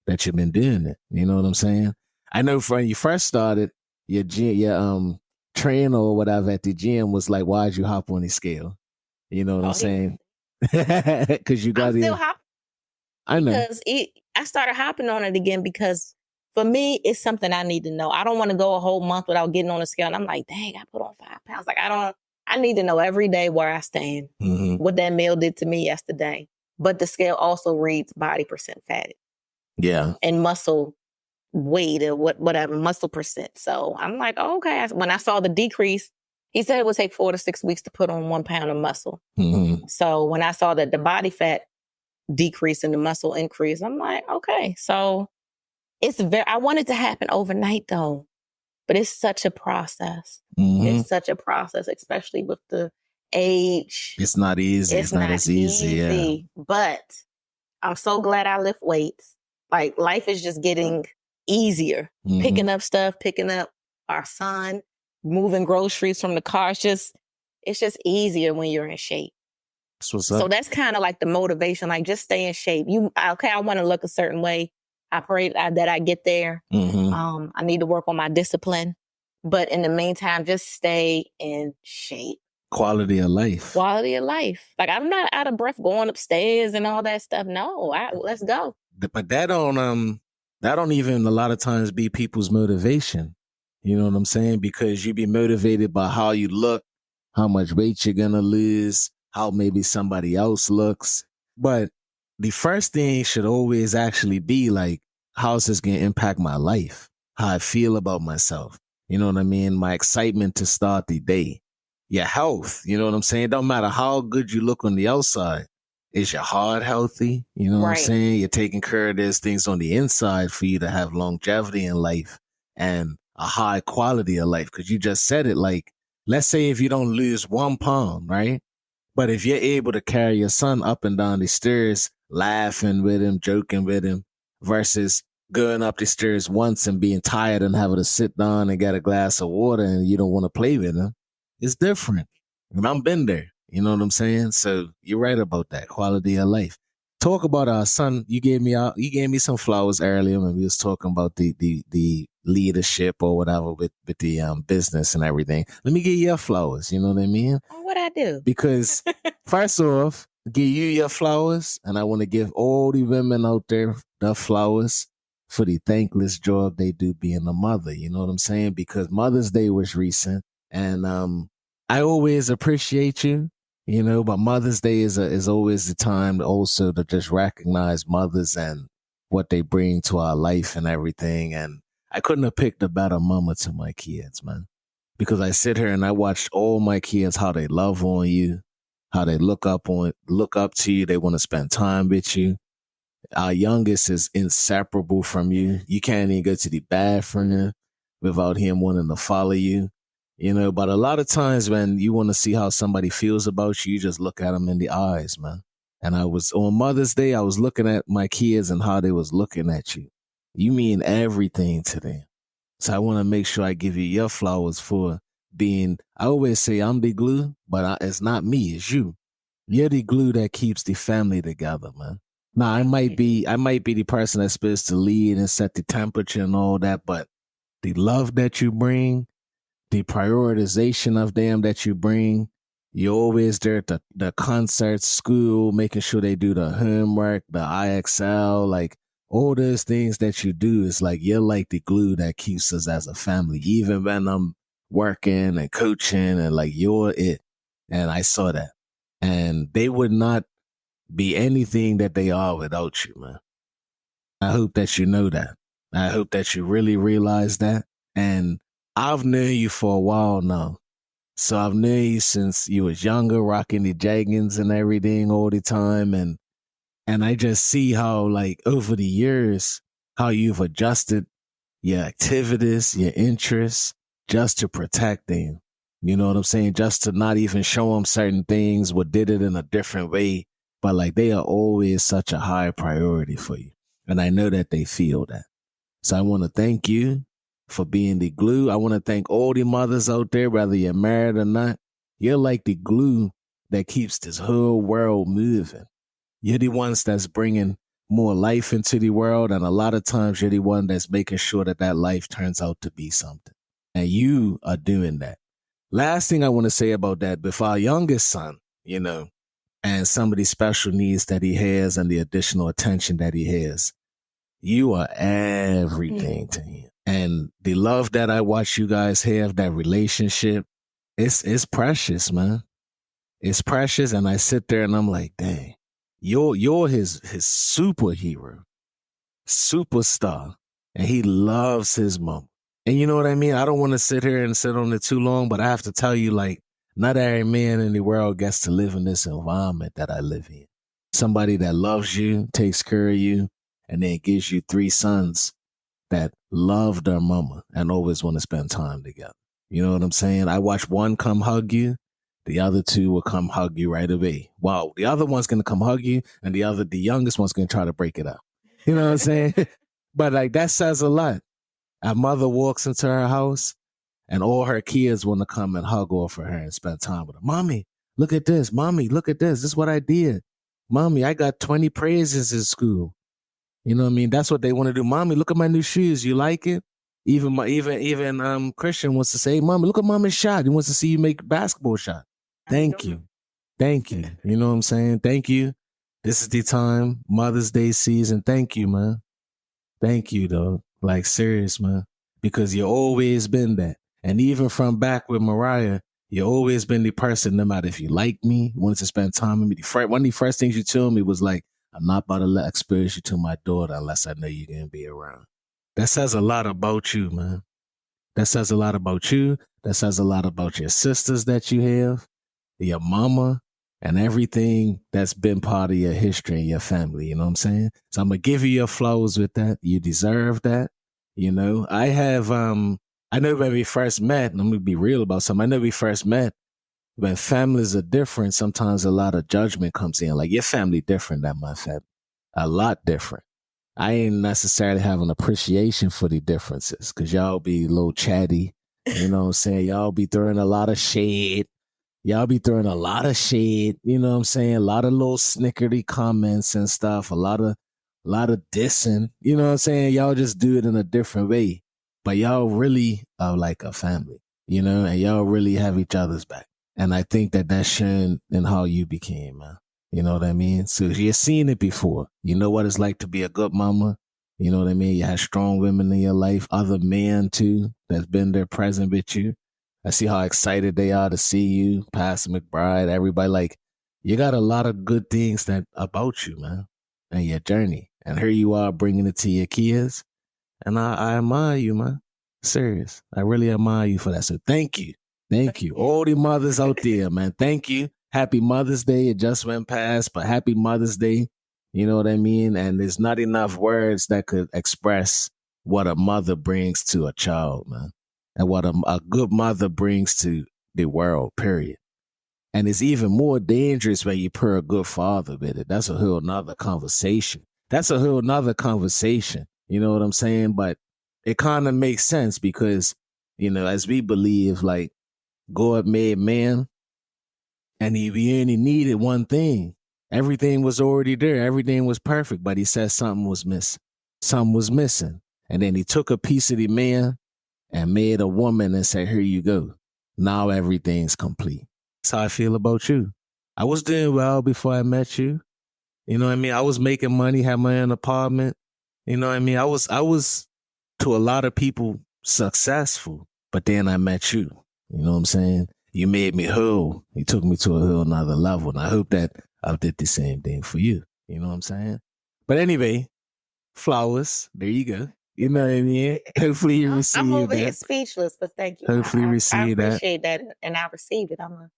that you've been doing it. You know what I'm saying? I know when you first started, your trainer or whatever at the gym was like, why'd you hop on the scale? You know what I'm saying? Because you got I'm still hopping. I know. Because I started hopping on it again because for me, it's something I need to know. I don't want to go a whole month without getting on the scale. And I'm like, dang, I put on 5 pounds. Like, I need to know every day where I stand, what that meal did to me yesterday. But the scale also reads body percent fatty. Yeah. And muscle weight or whatever, muscle percent. So I'm like, oh, okay. When I saw the decrease, he said it would take 4 to 6 weeks to put on 1 pound of muscle. So when I saw that the body fat decrease and the muscle increase, I'm like, okay. So I want it to happen overnight though, but it's such a process. It's such a process, especially with the age. It's not easy. It's not as easy. Yeah. But I'm so glad I lift weights. Like life is just getting easier. Picking up stuff, picking up our son, moving groceries from the car. It's just easier when you're in shape. So that's kind of like the motivation, like just stay in shape. I want to look a certain way. I pray that I get there. I need to work on my discipline. But in the meantime, just stay in shape. Quality of life. Like I'm not out of breath going upstairs and all that stuff. No, let's go. But that don't even a lot of times be people's motivation. You know what I'm saying? Because you be motivated by how you look, how much weight you're going to lose, how maybe somebody else looks. But the first thing should always actually be like, how's this going to impact my life? How I feel about myself. You know what I mean? My excitement to start the day. Your health. You know what I'm saying? Don't matter how good you look on the outside. Is your heart healthy? You know what I'm saying? You're taking care of those things on the inside for you to have longevity in life and a high quality of life. Because you just said it, like, let's say if you don't lose 1 pound, right? But if you're able to carry your son up and down the stairs, laughing with him, joking with him, versus going up the stairs once and being tired and having to sit down and get a glass of water and you don't want to play with him, it's different. And I've been there. You know what I'm saying? So you're right about that quality of life. Talk about our son. You gave me some flowers earlier when we was talking about the leadership or whatever with the business and everything. Let me give you your flowers. You know what I mean? Oh, what I do? Because first off, give you your flowers, and I want to give all the women out there the flowers for the thankless job they do being a mother. You know what I'm saying? Because Mother's Day was recent, and I always appreciate you. You know, but Mother's Day is always the time also to just recognize mothers and what they bring to our life and everything. And I couldn't have picked a better mama to my kids, man, because I sit here and I watch all my kids, how they love on you, how they look up to you. They want to spend time with you. Our youngest is inseparable from you. You can't even go to the bathroom without him wanting to follow you. You know, but a lot of times when you want to see how somebody feels about you, you just look at them in the eyes, man. And on Mother's Day, I was looking at my kids and how they was looking at you. You mean everything to them. So I want to make sure I give you your flowers for being, I always say I'm the glue, but it's not me, it's you. You're the glue that keeps the family together, man. Now, I might be the person that's supposed to lead and set the temperature and all that, but the love that you bring, the prioritization of them that you bring, you're always there at the concerts, school, making sure they do the homework, the IXL, like all those things that you do is like, you're like the glue that keeps us as a family. Even when I'm working and coaching and like, you're it. And I saw that. And they would not be anything that they are without you, man. I hope that you know that. I hope that you really realize that. And I've known you for a while now. So I've known you since you was younger, rocking the jeggings and everything all the time. And I just see how, like, over the years, how you've adjusted your activities, your interests, just to protect them. You know what I'm saying? Just to not even show them certain things, but did it in a different way but like they are always such a high priority for you. And I know that they feel that. So I want to thank you for being the glue. I want to thank all the mothers out there, whether you're married or not. You're like the glue that keeps this whole world moving. You're the ones that's bringing more life into the world. And a lot of times you're the one that's making sure that that life turns out to be something. And you are doing that. Last thing I want to say about that, before our youngest son, you know, and some of the special needs that he has and the additional attention that he has, you are everything to him. And the love that I watch you guys have, that relationship, it's precious, man. It's precious. And I sit there and I'm like, dang, you're his superhero, superstar. And he loves his mom. And you know what I mean? I don't want to sit here and sit on it too long, but I have to tell you, like, not every man in the world gets to live in this environment that I live in. Somebody that loves you, takes care of you, and then gives you 3 sons that love their mama and always want to spend time together. You know what I'm saying? I watch one come hug you, the other 2 will come hug you right away. Wow, the other one's going to come hug you, and the youngest one's going to try to break it up. You know what I'm saying? But like that says a lot. Our mother walks into her house and all her kids want to come and hug off of her and spend time with her. Mommy, look at this. Mommy, look at this. This is what I did. Mommy, I got 20 praises in school. You know what I mean? That's what they want to do. Mommy, look at my new shoes. You like it? Even Christian wants to say, Mommy, look at Mommy's shot. He wants to see you make a basketball shot. Thank you. Thank you. You know what I'm saying? Thank you. This is the time, Mother's Day season. Thank you, man. Thank you, though. Like, serious, man. Because you always been that. And even from back with Mariah, you always been the person, no matter if you like me, wanted to spend time with me. One of the first things you told me was like, I'm not about to expose you to my daughter unless I know you're going to be around. That says a lot about you, man. That says a lot about you. That says a lot about your sisters that you have, your mama, and everything that's been part of your history and your family. You know what I'm saying? So I'm going to give you your flowers with that. You deserve that. You know, I know when we first met, and I'm going to be real about something. I know we first met, when families are different, sometimes a lot of judgment comes in. Like, your family different than my family. A lot different. I ain't necessarily have an appreciation for the differences because y'all be a little chatty. You know what I'm saying? Y'all be throwing a lot of shade. You know what I'm saying? A lot of little snickerty comments and stuff. A lot of dissing. You know what I'm saying? Y'all just do it in a different way. But y'all really are like a family, you know, and y'all really have each other's back. And I think that that's shown in how you became, man. You know what I mean? So you've seen it before. You know what it's like to be a good mama. You know what I mean? You have strong women in your life, other men too, that's been there present with you. I see how excited they are to see you, Pastor McBride, everybody. Like, you got a lot of good things that about you, man, and your journey. And here you are bringing it to your kids. And I admire you, man. Serious. I really admire you for that. So thank you. Thank you. All the mothers out there, man. Thank you. Happy Mother's Day. It just went past, but happy Mother's Day. You know what I mean? And there's not enough words that could express what a mother brings to a child, man. And what a good mother brings to the world, period. And it's even more dangerous when you pair a good father with it. That's a whole nother conversation. You know what I'm saying? But it kind of makes sense because, you know, as we believe, like, God made man and he only needed one thing. Everything was already there. Everything was perfect. But he said something was missing. Something was missing. And then he took a piece of the man and made a woman and said, here you go. Now everything's complete. That's how I feel about you. I was doing well before I met you. You know what I mean? I was making money, had my own apartment. You know what I mean? I was to a lot of people successful, but then I met you. You know what I'm saying? You made me whole. You took me to a whole nother level. And I hope that I did the same thing for you. You know what I'm saying? But anyway, flowers. There you go. You know what I mean? Hopefully you receive that. I'm over here speechless, but thank you. Hopefully receive that. I appreciate that. And I received it. I'm going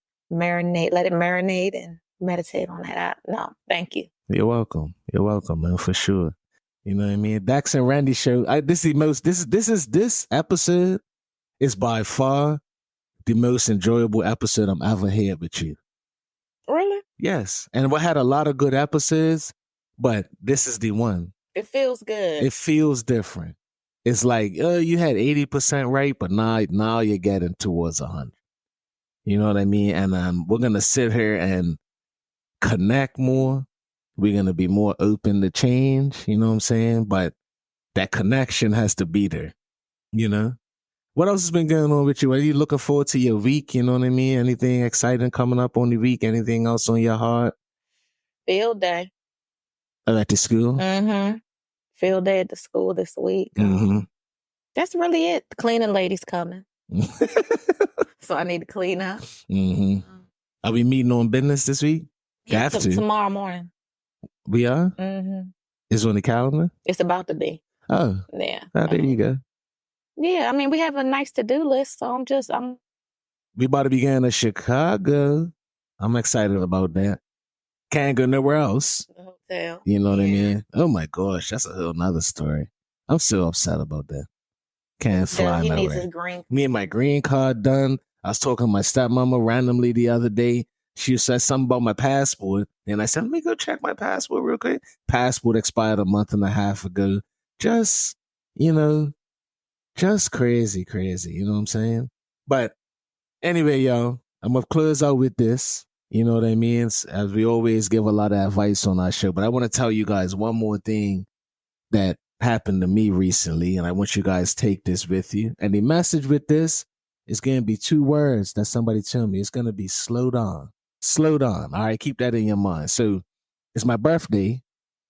to let it marinate and meditate on that. No, thank you. You're welcome. You're welcome, man, for sure. You know what I mean? Dex and Randi Show. This episode is by far the most enjoyable episode I'm ever had with you. Really? Yes. And we had a lot of good episodes, but this is the one. It feels good. It feels different. It's like, you had 80% right, but now you're getting towards 100. You know what I mean? And we're going to sit here and connect more. We're going to be more open to change. You know what I'm saying? But that connection has to be there. You know? What else has been going on with you? Are you looking forward to your week? You know what I mean? Anything exciting coming up on the week? Anything else on your heart? Field day. At the school? Mm-hmm. Field day at the school this week. Mm-hmm. That's really it. The cleaning lady's coming. So I need to clean up. Mm-hmm. Are we meeting on business this week? Yeah, Have to. Tomorrow morning. We are? Mm-hmm. It's on the calendar? It's about to be. Oh. Yeah. Oh, there you go. Yeah, I mean, we have a nice to-do list, so I'm... We about to be going to Chicago. I'm excited about that. Can't go nowhere else. The hotel. You know what I mean? Oh my gosh, that's a whole nother story. I'm so upset about that. Can't fly He nowhere. needs his green. Me and my green card done. I was talking to my stepmama randomly the other day. She said something about my passport. And I said, let me go check my passport real quick. Passport expired a month and a half ago. Just, just crazy. You know what I'm saying? But anyway, y'all, I'm going to close out with this. You know what I mean? As we always give a lot of advice on our show. But I want to tell you guys one more thing that happened to me recently. And I want you guys to take this with you. And the message with this is going to be 2 words that somebody told me. It's going to be slow down. Slow down. All right. Keep that in your mind. So it's my birthday.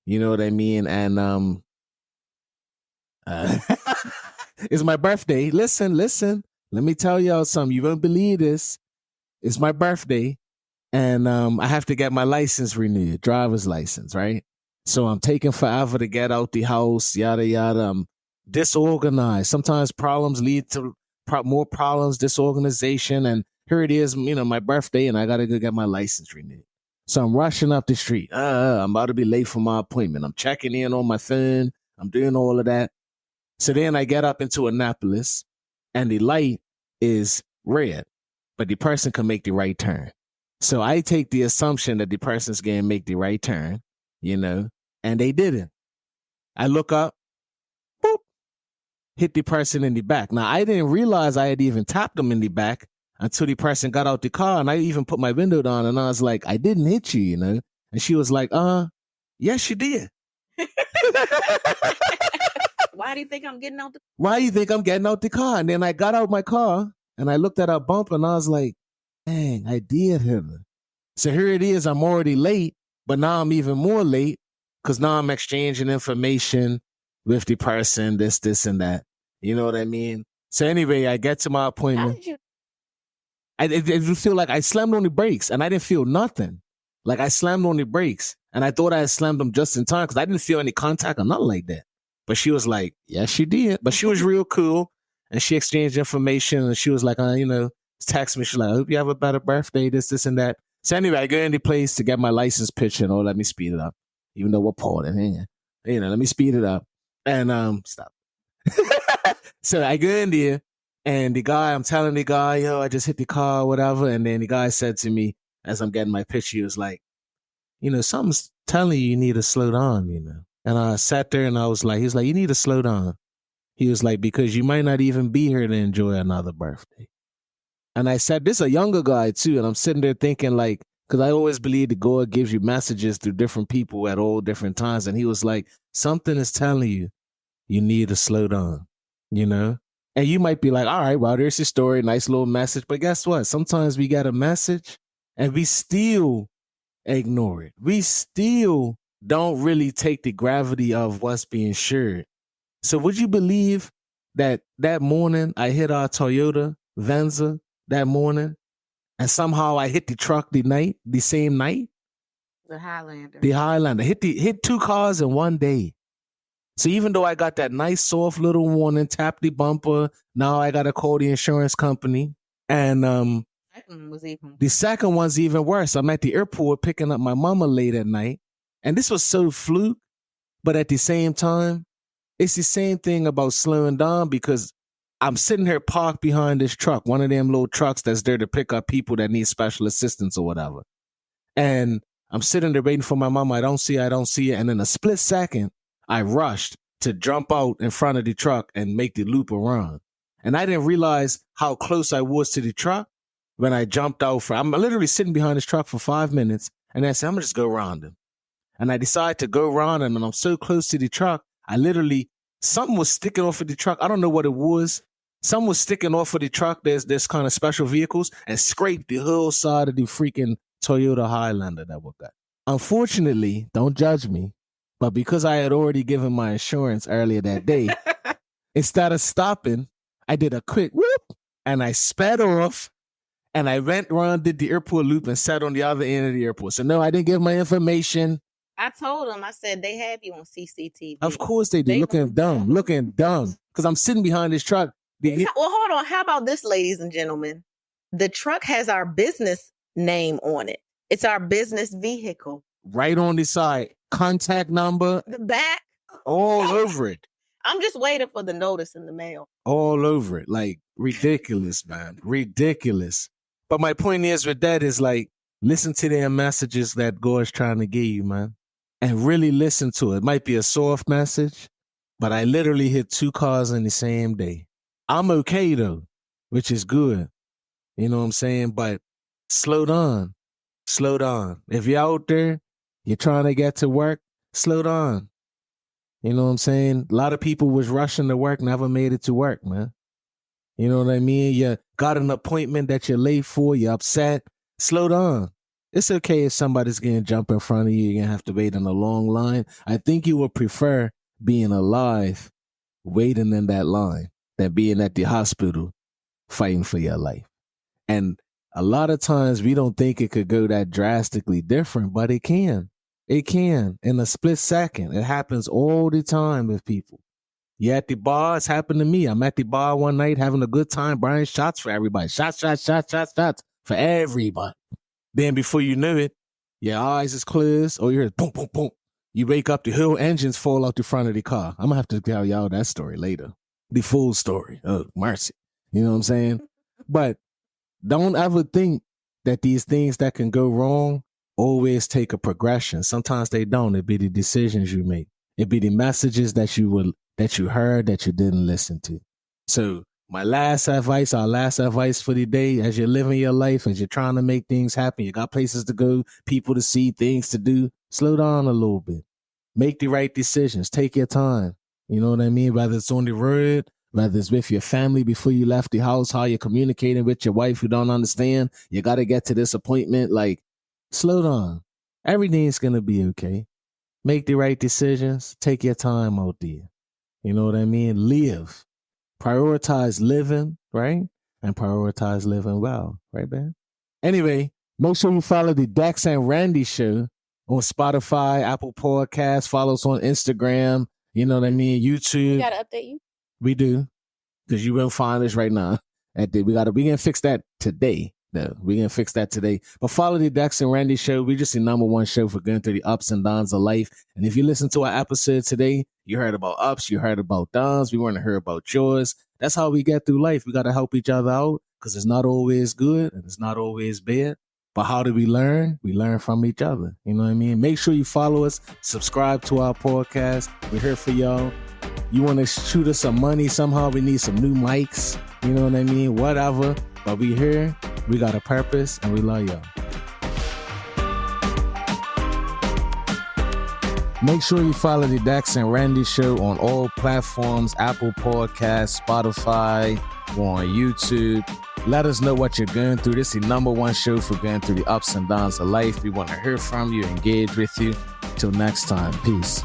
You know what I mean? And it's my birthday. Listen. Let me tell y'all something. You won't believe this. It's my birthday. And I have to get my license renewed, driver's license, right? So I'm taking forever to get out the house, yada, yada. I'm disorganized. Sometimes problems lead to more problems, disorganization. And here it is, my birthday, and I got to go get my license renewed. So I'm rushing up the street. I'm about to be late for my appointment. I'm checking in on my phone. I'm doing all of that. So then I get up into Annapolis, and the light is red, but the person can make the right turn. So I take the assumption that the person's going to make the right turn, and they didn't. I look up, boop, hit the person in the back. Now, I didn't realize I had even tapped them in the back until the person got out the car, and I even put my window down, and I was like, I didn't hit you, And she was like, yes, you did. Why do you think I'm getting out the car? Why do you think I'm getting out the car? And then I got out my car, and I looked at her bumper, and I was like, dang, I did hit her. So here it is. I'm already late, but now I'm even more late because now I'm exchanging information with the person, this, and that. You know what I mean? So anyway, I get to my appointment. I feel like I slammed on the brakes, and I didn't feel nothing. Like I slammed on the brakes, and I thought I had slammed them just in time because I didn't feel any contact or nothing like that. But she was like, yes, she did. But she was real cool, and she exchanged information, and she was like, text me. She's like, I hope you have a better birthday, this, and that. So anyway, I go in the place to get my license picture, and let me speed it up. Even though we're pouring it, let me speed it up. And stop. So I go in there, and I'm telling the guy, I just hit the car, whatever. And then the guy said to me, as I'm getting my picture, he was like, something's telling you need to slow down, And I sat there and I was like, he was like, you need to slow down. He was like, because you might not even be here to enjoy another birthday. And I said, this is a younger guy too. And I'm sitting there thinking like, because I always believe that God gives you messages through different people at all different times. And he was like, something is telling you, you need to slow down, And you might be like, all right, well, there's your story, nice little message. But guess what? Sometimes we got a message and we still ignore it. We still don't really take the gravity of what's being shared. So would you believe that morning I hit our Toyota Venza that morning, and somehow I hit the truck the same night? The Highlander. The Highlander. Hit 2 cars in one day. So even though I got that nice soft little warning, tap the bumper, now I got to call the insurance company. And the second one's even worse. I'm at the airport picking up my mama late at night. And this was so fluke, but at the same time, it's the same thing about slowing down because I'm sitting here parked behind this truck, one of them little trucks that's there to pick up people that need special assistance or whatever. And I'm sitting there waiting for my mom. I don't see it. And in a split second, I rushed to jump out in front of the truck and make the loop around. And I didn't realize how close I was to the truck when I jumped out. I'm literally sitting behind this truck for 5 minutes. And I said, I'm going to just go around him. And I decided to go around him. And I'm so close to the truck, something was sticking off of the truck. I don't know what it was. Something was sticking off of the truck. There's kind of special vehicles, and scraped the whole side of the freaking Toyota Highlander that we got. Unfortunately, don't judge me, but because I had already given my insurance earlier that day, instead of stopping, I did a quick whoop and I sped off and I went around, did the airport loop and sat on the other end of the airport. So no, I didn't give my information. I told them, I said, they have you on CCTV. Of course they do. Looking dumb. Because I'm sitting behind this truck. Well, hold on. How about this, ladies and gentlemen? The truck has our business name on it. It's our business vehicle. Right on the side. Contact number. The back. All over it. I'm just waiting for the notice in the mail. All over it. Like, ridiculous, man. Ridiculous. But my point is with that is like, listen to their messages that God's trying to give you, man. And really listen to it. It might be a soft message, but I literally hit 2 cars in the same day. I'm okay though, which is good. You know what I'm saying? But slow down. Slow down. If you're out there, you're trying to get to work, slow down. You know what I'm saying? A lot of people was rushing to work, never made it to work, man. You know what I mean? You got an appointment that you're late for, you're upset. Slow down. It's okay if somebody's going to jump in front of you. You're going to have to wait in a long line. I think you would prefer being alive, waiting in that line, than being at the hospital fighting for your life. And a lot of times we don't think it could go that drastically different, but it can. It can in a split second. It happens all the time with people. You're at the bar. It's happened to me. I'm at the bar one night having a good time, buying shots for everybody. Shots for everybody. Then before you knew it, your eyes is closed, or you hear boom, boom, boom. You wake up, the whole engines fall out the front of the car. I'm going to have to tell y'all that story later. The full story. Oh, mercy. You know what I'm saying? But don't ever think that these things that can go wrong always take a progression. Sometimes they don't. It be the decisions you make. It be the messages that you heard that you didn't listen to. So our last advice for the day, as you're living your life, as you're trying to make things happen, you got places to go, people to see, things to do, slow down a little bit. Make the right decisions. Take your time. You know what I mean? Whether it's on the road, whether it's with your family before you left the house, how you're communicating with your wife who don't understand, you got to get to this appointment. Like, slow down. Everything's going to be okay. Make the right decisions. Take your time out there. You know what I mean? Live. Prioritize living, right? And prioritize living well, right, man? Anyway, make sure you follow the Dex and Randi Show on Spotify, Apple Podcasts. Follow us on Instagram. You know what I mean? YouTube. We got to update you. We do. Because you will find us right now. We can fix that today. No, we can fix that today. But follow the Dex and Randi Show. We're just the #1 show for going through the ups and downs of life. And if you listen to our episode today, you heard about ups, you heard about downs. We want to hear about yours. That's how we get through life. We got to help each other out because it's not always good and it's not always bad. But how do we learn? We learn from each other. You know what I mean? Make sure you follow us, subscribe to our podcast. We're here for y'all. You want to shoot us some money somehow? We need some new mics. You know what I mean? Whatever. But we here. We got a purpose and we love y'all. Make sure you follow the Dex and Randi Show on all platforms, Apple Podcasts, Spotify, or on YouTube. Let us know what you're going through. This is the #1 show for going through the ups and downs of life. We want to hear from you, engage with you. Till next time, peace.